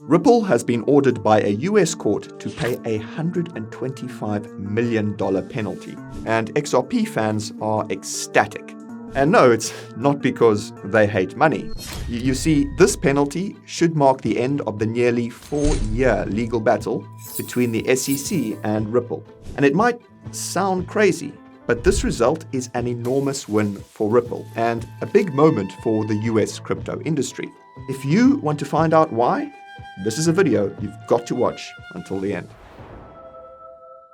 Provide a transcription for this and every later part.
Ripple has been ordered by a US court to pay a $125 million penalty, and XRP fans are ecstatic. And no, it's not because they hate money. You see, this penalty should mark the end of the nearly 4-year legal battle between the SEC and Ripple. And it might sound crazy, but this result is an enormous win for Ripple and a big moment for the US crypto industry. If you want to find out why, this is a video you've got to watch until the end.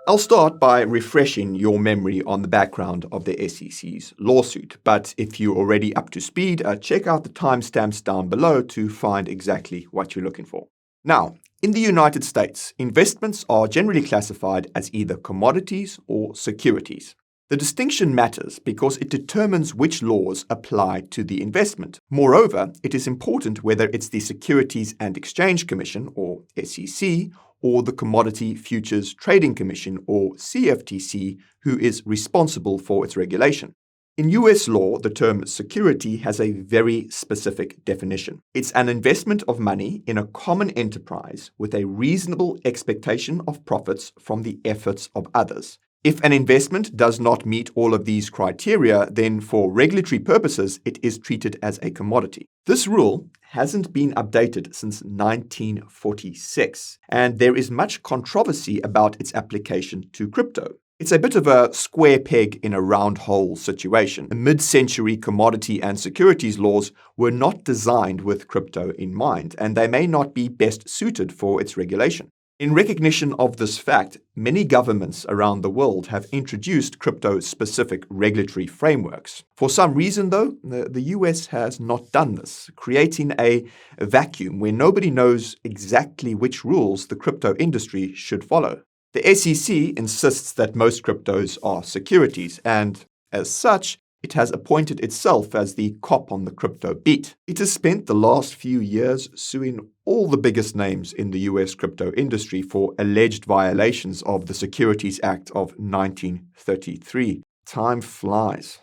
I'll start by refreshing your memory on the background of the SEC's lawsuit, but if you're already up to speed, check out the timestamps down below to find exactly what you're looking for. Now, in the United States, investments are generally classified as either commodities or securities. The distinction matters because it determines which laws apply to the investment. Moreover, it is important whether it's the Securities and Exchange Commission, or SEC, or the Commodity Futures Trading Commission, or CFTC, who is responsible for its regulation. In US law, the term security has a very specific definition. It's an investment of money in a common enterprise with a reasonable expectation of profits from the efforts of others. If an investment does not meet all of these criteria, then for regulatory purposes, it is treated as a commodity. This rule hasn't been updated since 1946, and there is much controversy about its application to crypto. It's a bit of a square peg in a round hole situation. The mid-century commodity and securities laws were not designed with crypto in mind, and they may not be best suited for its regulation. In recognition of this fact, many governments around the world have introduced crypto-specific regulatory frameworks. For some reason, though, the US has not done this, creating a vacuum where nobody knows exactly which rules the crypto industry should follow. The SEC insists that most cryptos are securities, and as such, it has appointed itself as the cop on the crypto beat. It has spent the last few years suing all the biggest names in the US crypto industry for alleged violations of the Securities Act of 1933. Time flies.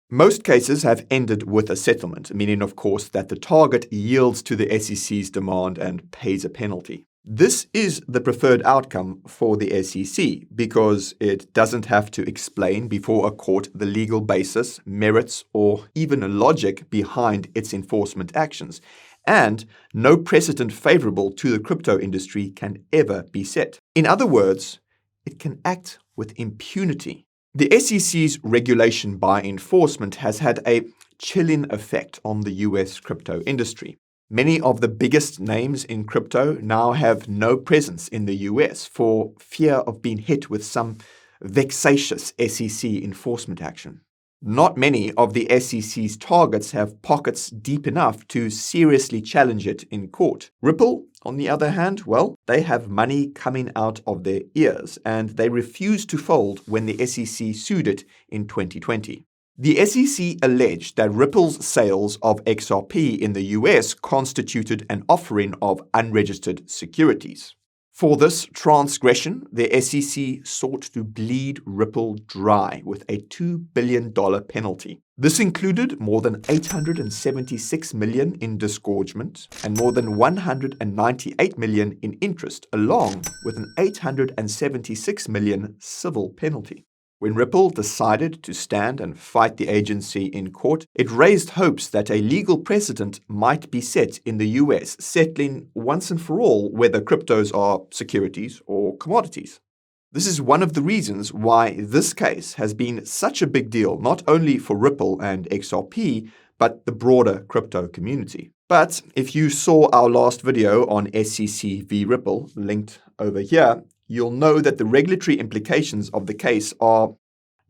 Most cases have ended with a settlement, meaning, of course, that the target yields to the SEC's demand and pays a penalty. This is the preferred outcome for the SEC because it doesn't have to explain before a court the legal basis, merits, or even logic behind its enforcement actions, and no precedent favorable to the crypto industry can ever be set. In other words, it can act with impunity. The SEC's regulation by enforcement has had a chilling effect on the US crypto industry. Many of the biggest names in crypto now have no presence in the US for fear of being hit with some vexatious SEC enforcement action. Not many of the SEC's targets have pockets deep enough to seriously challenge it in court. Ripple, on the other hand, well, they have money coming out of their ears, and they refused to fold when the SEC sued it in 2020. The SEC alleged that Ripple's sales of XRP in the US constituted an offering of unregistered securities. For this transgression, the SEC sought to bleed Ripple dry with a $2 billion penalty. This included more than $876 million in disgorgement and more than $198 million in interest, along with an $876 million civil penalty. When Ripple decided to stand and fight the agency in court, it raised hopes that a legal precedent might be set in the US, settling once and for all whether cryptos are securities or commodities. This is one of the reasons why this case has been such a big deal, not only for Ripple and XRP, but the broader crypto community. But if you saw our last video on SEC v Ripple, linked over here, you'll know that the regulatory implications of the case are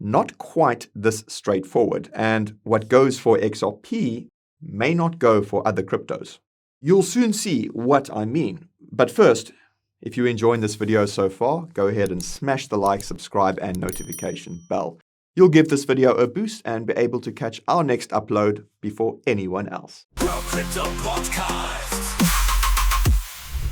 not quite this straightforward, and what goes for XRP may not go for other cryptos. You'll soon see what I mean. But first, if you're enjoying this video so far, go ahead and smash the like, subscribe, and notification bell. You'll give this video a boost and be able to catch our next upload before anyone else. Bro Crypto Podcast.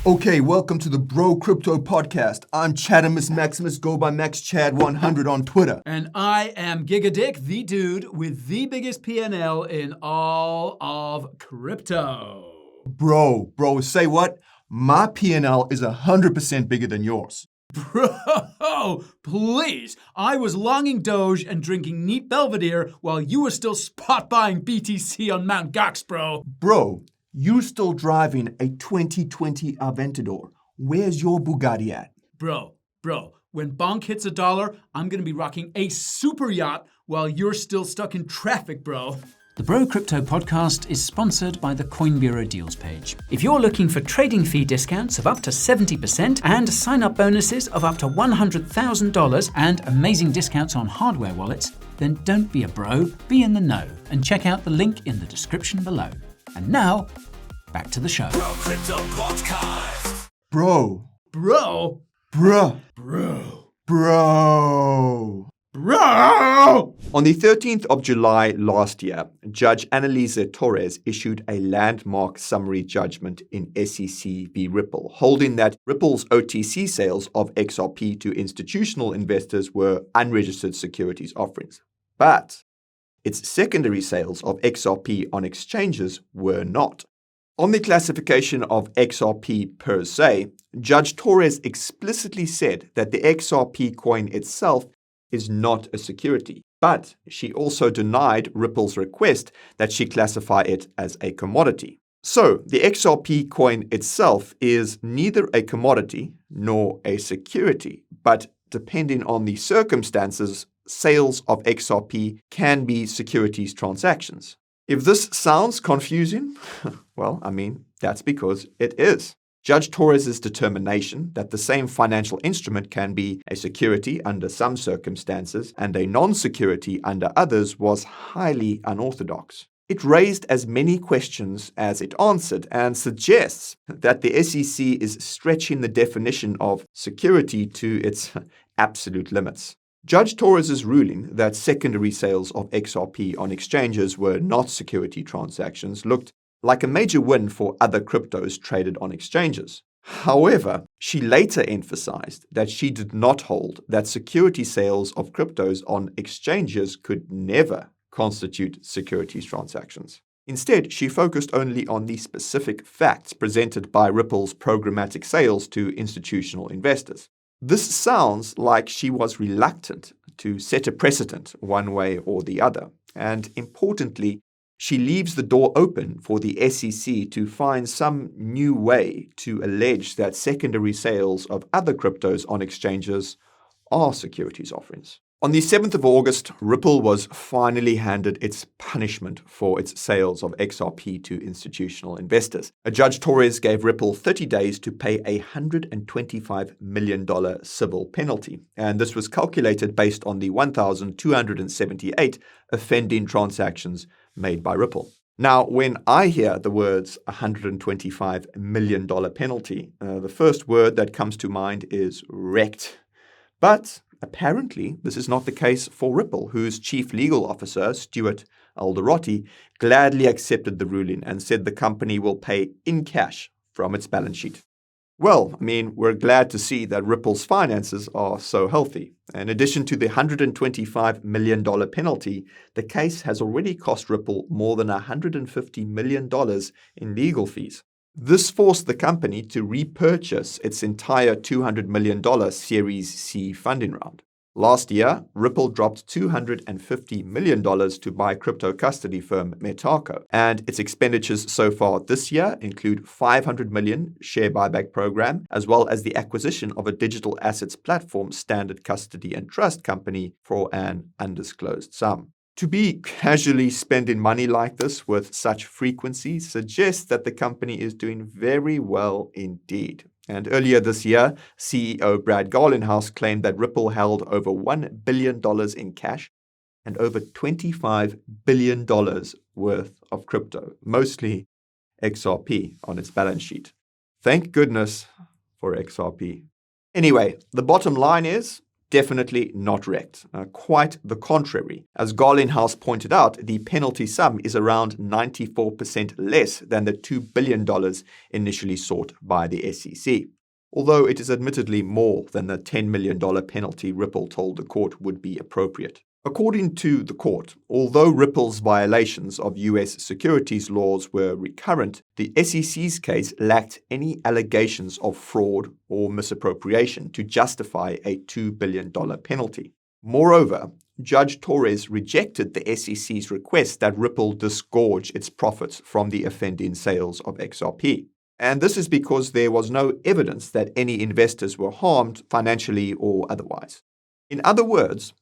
Okay, welcome to the Bro Crypto Podcast. I'm Chadimus Maximus, go by MaxChad100 on Twitter. And I am Gigadick, the dude with the biggest P&L in all of crypto. Bro, say what? My P&L is 100% bigger than yours. Bro, please. I was longing Doge and drinking neat Belvedere while you were still spot buying BTC on Mount Gox, bro. Bro, you're still driving a 2020 Aventador. Where's your Bugatti at? Bro, when bonk hits $1, I'm gonna be rocking a super yacht while you're still stuck in traffic, bro. The Bro Crypto podcast is sponsored by the Coin Bureau deals page. If you're looking for trading fee discounts of up to 70% and sign-up bonuses of up to $100,000 and amazing discounts on hardware wallets, then don't be a bro, be in the know, and check out the link in the description below. And now, back to the show. Bro Crypto Podcast. Bro. Bro. Bruh. Bro. Bro. Bro! On the 13th of July last year, Judge Annalisa Torres issued a landmark summary judgment in SEC v. Ripple, holding that Ripple's OTC sales of XRP to institutional investors were unregistered securities offerings. But its secondary sales of XRP on exchanges were not. On the classification of XRP per se, Judge Torres explicitly said that the XRP coin itself is not a security, but she also denied Ripple's request that she classify it as a commodity. So, the XRP coin itself is neither a commodity nor a security, but depending on the circumstances, sales of XRP can be securities transactions. If this sounds confusing, well, that's because it is. Judge Torres' determination that the same financial instrument can be a security under some circumstances and a non-security under others was highly unorthodox. It raised as many questions as it answered and suggests that the SEC is stretching the definition of security to its absolute limits. Judge Torres' ruling that secondary sales of XRP on exchanges were not security transactions looked like a major win for other cryptos traded on exchanges. However, she later emphasized that she did not hold that security sales of cryptos on exchanges could never constitute securities transactions. Instead, she focused only on the specific facts presented by Ripple's programmatic sales to institutional investors. This sounds like she was reluctant to set a precedent one way or the other, and importantly, she leaves the door open for the SEC to find some new way to allege that secondary sales of other cryptos on exchanges are securities offerings. On the 7th of August, Ripple was finally handed its punishment for its sales of XRP to institutional investors. Judge Torres gave Ripple 30 days to pay a $125 million civil penalty, and this was calculated based on the 1,278 offending transactions made by Ripple. Now, when I hear the words $125 million penalty, the first word that comes to mind is wrecked. But apparently, this is not the case for Ripple, whose chief legal officer, Stuart Alderotti, gladly accepted the ruling and said the company will pay in cash from its balance sheet. Well, we're glad to see that Ripple's finances are so healthy. In addition to the $125 million penalty, the case has already cost Ripple more than $150 million in legal fees. This forced the company to repurchase its entire $200 million Series C funding round. Last year, Ripple dropped $250 million to buy crypto custody firm Metaco, and its expenditures so far this year include $500 million share buyback program, as well as the acquisition of a digital assets platform Standard Custody and Trust company for an undisclosed sum. To be casually spending money like this with such frequency suggests that the company is doing very well indeed. And earlier this year, CEO Brad Garlinghouse claimed that Ripple held over $1 billion in cash and over $25 billion worth of crypto, mostly XRP, on its balance sheet. Thank goodness for XRP. Anyway, the bottom line is definitely not wrecked. Quite the contrary. As Garlinghouse pointed out, the penalty sum is around 94% less than the $2 billion initially sought by the SEC, although it is admittedly more than the $10 million penalty Ripple told the court would be appropriate. According to the court, although Ripple's violations of US securities laws were recurrent, the SEC's case lacked any allegations of fraud or misappropriation to justify a $2 billion penalty. Moreover, Judge Torres rejected the SEC's request that Ripple disgorge its profits from the offending sales of XRP. And this is because there was no evidence that any investors were harmed financially or otherwise. In other words,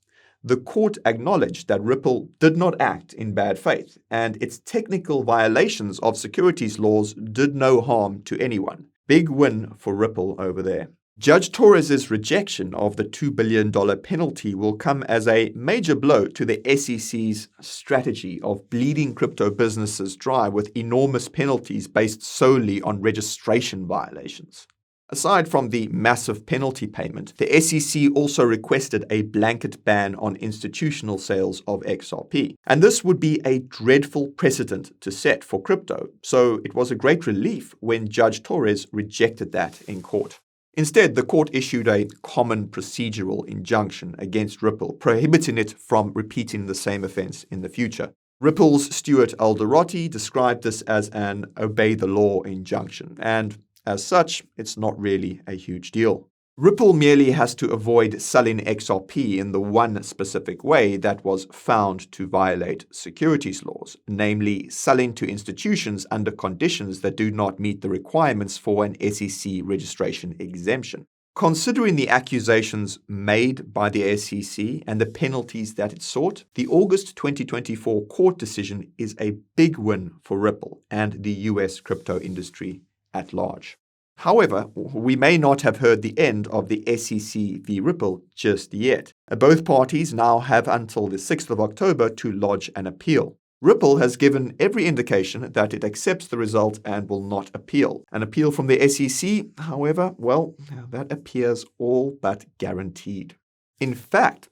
the court acknowledged that Ripple did not act in bad faith, and its technical violations of securities laws did no harm to anyone. Big win for Ripple over there. Judge Torres' rejection of the $2 billion penalty will come as a major blow to the SEC's strategy of bleeding crypto businesses dry with enormous penalties based solely on registration violations. Aside from the massive penalty payment, the SEC also requested a blanket ban on institutional sales of XRP. And this would be a dreadful precedent to set for crypto, so it was a great relief when Judge Torres rejected that in court. Instead, the court issued a common procedural injunction against Ripple, prohibiting it from repeating the same offense in the future. Ripple's Stuart Alderotti described this as an obey-the-law injunction, and as such, it's not really a huge deal. Ripple merely has to avoid selling XRP in the one specific way that was found to violate securities laws, namely selling to institutions under conditions that do not meet the requirements for an SEC registration exemption. Considering the accusations made by the SEC and the penalties that it sought, the August 2024 court decision is a big win for Ripple and the US crypto industry at large. However, we may not have heard the end of the SEC v. Ripple just yet. Both parties now have until the 6th of October to lodge an appeal. Ripple has given every indication that it accepts the result and will not appeal. An appeal from the SEC, however, well, that appears all but guaranteed. In fact,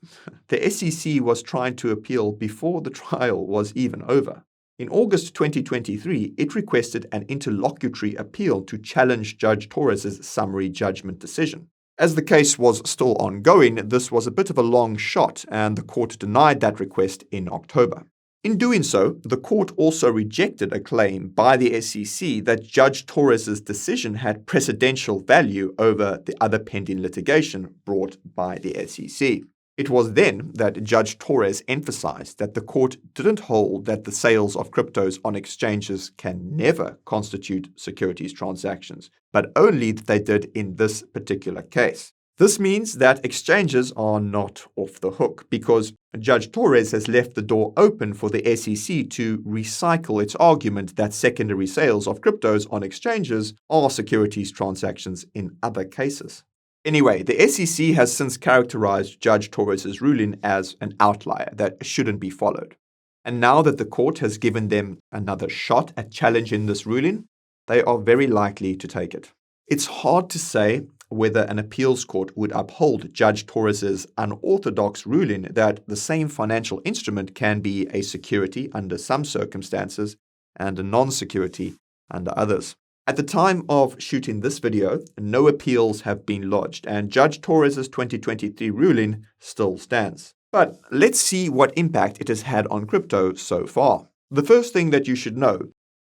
the SEC was trying to appeal before the trial was even over. In August 2023, it requested an interlocutory appeal to challenge Judge Torres' summary judgment decision. As the case was still ongoing, this was a bit of a long shot, and the court denied that request in October. In doing so, the court also rejected a claim by the SEC that Judge Torres' decision had precedential value over the other pending litigation brought by the SEC. It was then that Judge Torres emphasized that the court didn't hold that the sales of cryptos on exchanges can never constitute securities transactions, but only that they did in this particular case. This means that exchanges are not off the hook because Judge Torres has left the door open for the SEC to recycle its argument that secondary sales of cryptos on exchanges are securities transactions in other cases. Anyway, the SEC has since characterized Judge Torres' ruling as an outlier that shouldn't be followed. And now that the court has given them another shot at challenging this ruling, they are very likely to take it. It's hard to say whether an appeals court would uphold Judge Torres' unorthodox ruling that the same financial instrument can be a security under some circumstances and a non-security under others. At the time of shooting this video, no appeals have been lodged, and Judge Torres' 2023 ruling still stands. But let's see what impact it has had on crypto so far. The first thing that you should know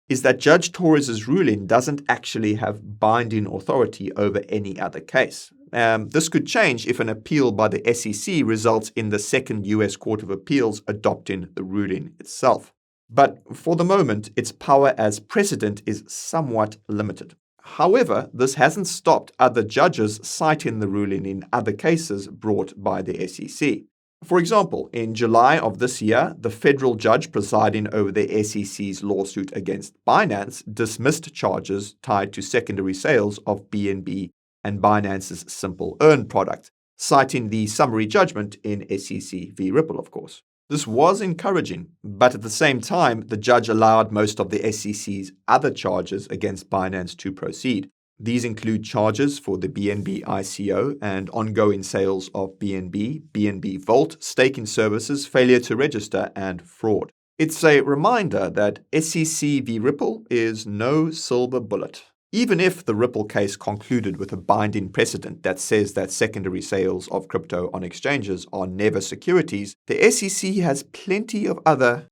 is that Judge Torres' ruling doesn't actually have binding authority over any other case. This could change if an appeal by the SEC results in the Second US Court of Appeals adopting the ruling itself. But for the moment, its power as precedent is somewhat limited. However, this hasn't stopped other judges citing the ruling in other cases brought by the SEC. For example, in July of this year, the federal judge presiding over the SEC's lawsuit against Binance dismissed charges tied to secondary sales of BNB and Binance's Simple Earn product, citing the summary judgment in SEC v. Ripple, of course. This was encouraging, but at the same time, the judge allowed most of the SEC's other charges against Binance to proceed. These include charges for the BNB ICO and ongoing sales of BNB, BNB Vault, staking services, failure to register, and fraud. It's a reminder that SEC v. Ripple is no silver bullet. Even if the Ripple case concluded with a binding precedent that says that secondary sales of crypto on exchanges are never securities, the SEC has plenty of other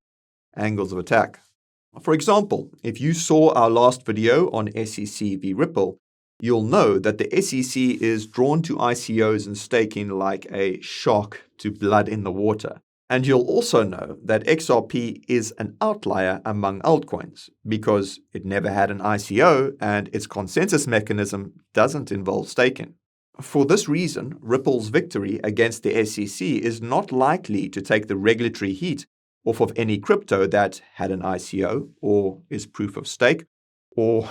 angles of attack. For example, if you saw our last video on SEC v Ripple, you'll know that the SEC is drawn to ICOs and staking like a shark to blood in the water. And you'll also know that XRP is an outlier among altcoins because it never had an ICO and its consensus mechanism doesn't involve staking. For this reason, Ripple's victory against the SEC is not likely to take the regulatory heat off of any crypto that had an ICO or is proof of stake, or,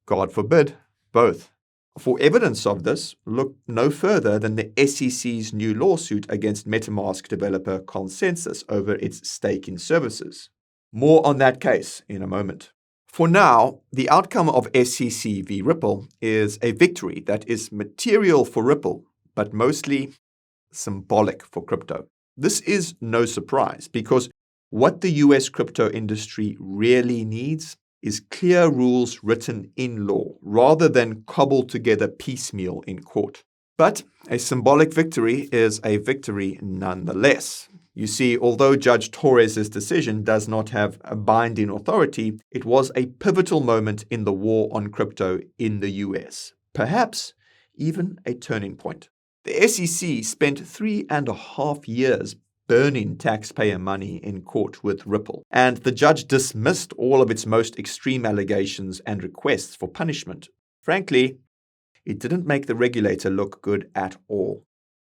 God forbid, both. For evidence of this, look no further than the SEC's new lawsuit against MetaMask developer Consensus over its staking services. More on that case in a moment. For now, the outcome of SEC v Ripple is a victory that is material for Ripple, but mostly symbolic for crypto. This is no surprise because what the US crypto industry really needs is clear rules written in law, rather than cobbled together piecemeal in court. But a symbolic victory is a victory nonetheless. You see, although Judge Torres' decision does not have a binding authority, it was a pivotal moment in the war on crypto in the US. Perhaps even a turning point. The SEC spent 3.5 years burning taxpayer money in court with Ripple, and the judge dismissed all of its most extreme allegations and requests for punishment. Frankly, it didn't make the regulator look good at all.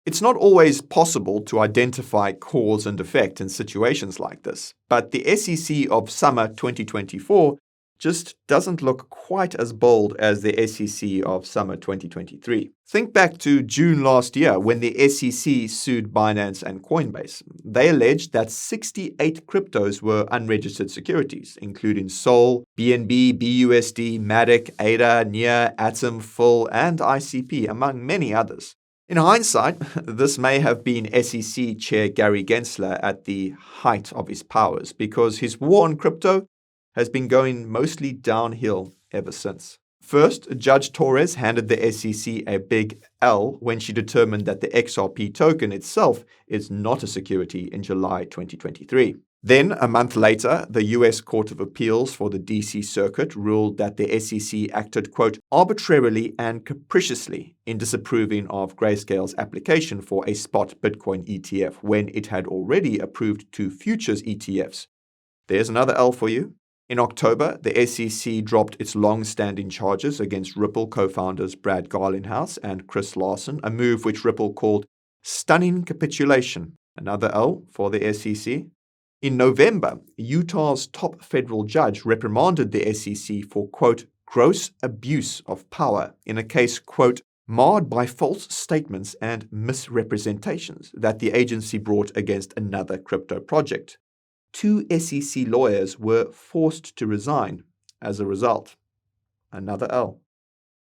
It's not always possible to identify cause and effect in situations like this, but the SEC of summer 2024 just doesn't look quite as bold as the SEC of summer 2023. Think back to June last year when the SEC sued Binance and Coinbase. They alleged that 68 cryptos were unregistered securities, including Sol, BNB, BUSD, Matic, ADA, NEAR, Atom, Full, and ICP, among many others. In hindsight, this may have been SEC Chair Gary Gensler at the height of his powers, because his war on crypto has been going mostly downhill ever since. First, Judge Torres handed the SEC a big L when she determined that the XRP token itself is not a security in July 2023. Then, a month later, the US Court of Appeals for the DC Circuit ruled that the SEC acted, quote, arbitrarily and capriciously in disapproving of Grayscale's application for a spot Bitcoin ETF when it had already approved 2 futures ETFs. There's another L for you. In October, the SEC dropped its long-standing charges against Ripple co-founders Brad Garlinghouse and Chris Larsen, a move which Ripple called stunning capitulation, another L for the SEC. In November, Utah's top federal judge reprimanded the SEC for, quote, gross abuse of power in a case, quote, marred by false statements and misrepresentations that the agency brought against another crypto project. 2 SEC lawyers were forced to resign as a result. Another L.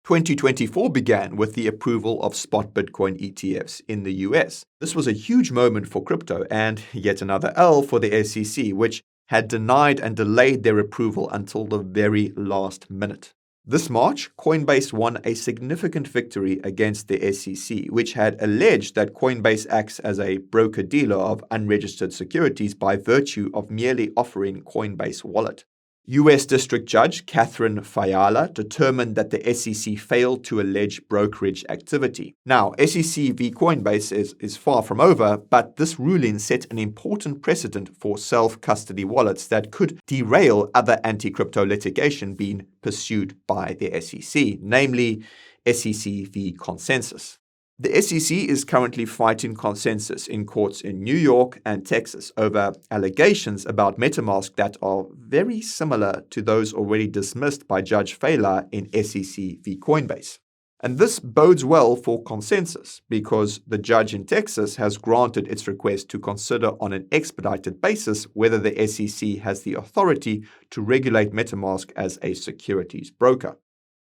2024 began with the approval of spot Bitcoin ETFs in the US. This was a huge moment for crypto and yet another L for the SEC, which had denied and delayed their approval until the very last minute. This March, Coinbase won a significant victory against the SEC, which had alleged that Coinbase acts as a broker-dealer of unregistered securities by virtue of merely offering Coinbase Wallet. U.S. District Judge Catherine Fiala determined that the SEC failed to allege brokerage activity. Now, SEC v. Coinbase is far from over, but this ruling set an important precedent for self-custody wallets that could derail other anti-crypto litigation being pursued by the SEC, namely SEC v. Consensus. The SEC is currently fighting Consensus in courts in New York and Texas over allegations about MetaMask that are very similar to those already dismissed by Judge Fiala in SEC v. Coinbase. And this bodes well for Consensus because the judge in Texas has granted its request to consider on an expedited basis whether the SEC has the authority to regulate MetaMask as a securities broker.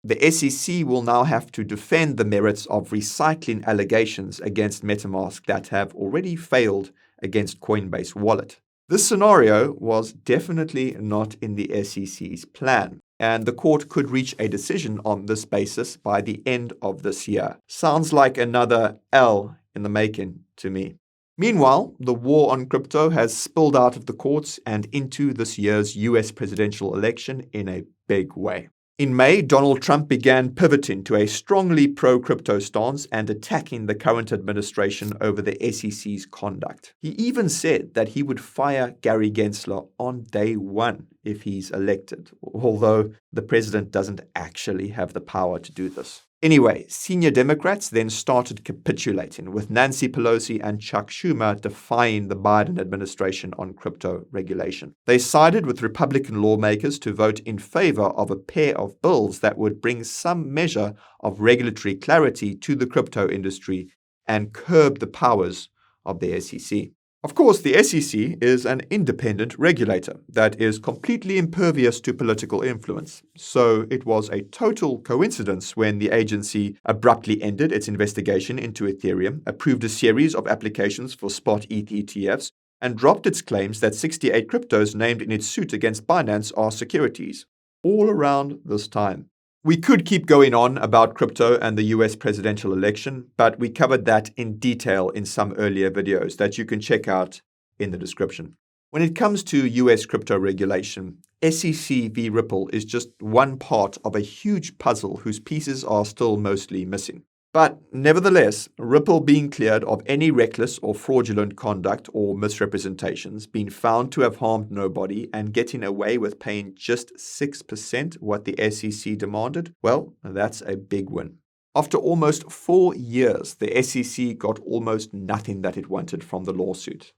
The SEC will now have to defend the merits of recycling allegations against MetaMask that have already failed against Coinbase Wallet. This scenario was definitely not in the SEC's plan. and the court could reach a decision on this basis by the end of this year. Sounds like another L in the making to me. Meanwhile, the war on crypto has spilled out of the courts and into this year's US presidential election in a big way. In May, Donald Trump began pivoting to a strongly pro-crypto stance and attacking the current administration over the SEC's conduct. He even said that he would fire Gary Gensler on day one if he's elected, although the president doesn't actually have the power to do this. Anyway, senior Democrats then started capitulating, with Nancy Pelosi and Chuck Schumer defying the Biden administration on crypto regulation. They sided with Republican lawmakers to vote in favor of a pair of bills that would bring some measure of regulatory clarity to the crypto industry and curb the powers of the SEC. Of course, the SEC is an independent regulator that is completely impervious to political influence, so it was a total coincidence when the agency abruptly ended its investigation into Ethereum, approved a series of applications for spot ETH ETFs, and dropped its claims that 68 cryptos named in its suit against Binance are securities, all around this time. We could keep going on about crypto and the US presidential election, but we covered that in detail in some earlier videos that you can check out in the description. When it comes to US crypto regulation, SEC v. Ripple is just one part of a huge puzzle whose pieces are still mostly missing. But nevertheless, Ripple being cleared of any reckless or fraudulent conduct or misrepresentations, being found to have harmed nobody, and getting away with paying just 6% what the SEC demanded, well, that's a big win. After almost 4 years, the SEC got almost nothing that it wanted from the lawsuit.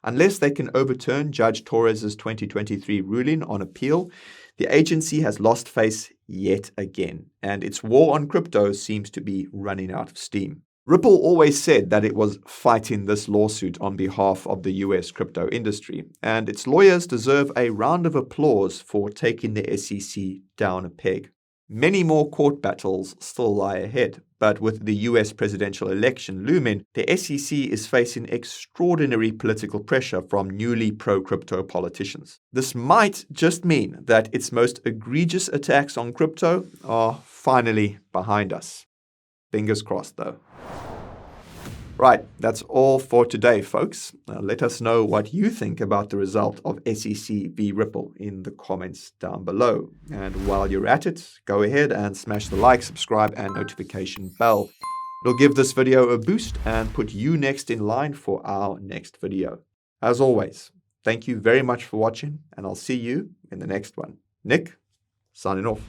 Unless they can overturn Judge Torres's 2023 ruling on appeal, the agency has lost face yet again, and its war on crypto seems to be running out of steam. Ripple always said that it was fighting this lawsuit on behalf of the US crypto industry, and its lawyers deserve a round of applause for taking the SEC down a peg. Many more court battles still lie ahead, but with the US presidential election looming, the SEC is facing extraordinary political pressure from newly pro-crypto politicians. This might just mean that its most egregious attacks on crypto are finally behind us. Fingers crossed, though. Right, that's all for today, folks. Let us know what you think about the result of SEC v. Ripple in the comments down below. And while you're at it, go ahead and smash the like, subscribe, and notification bell. It'll give this video a boost and put you next in line for our next video. As always, thank you very much for watching, and I'll see you in the next one. Nick, signing off.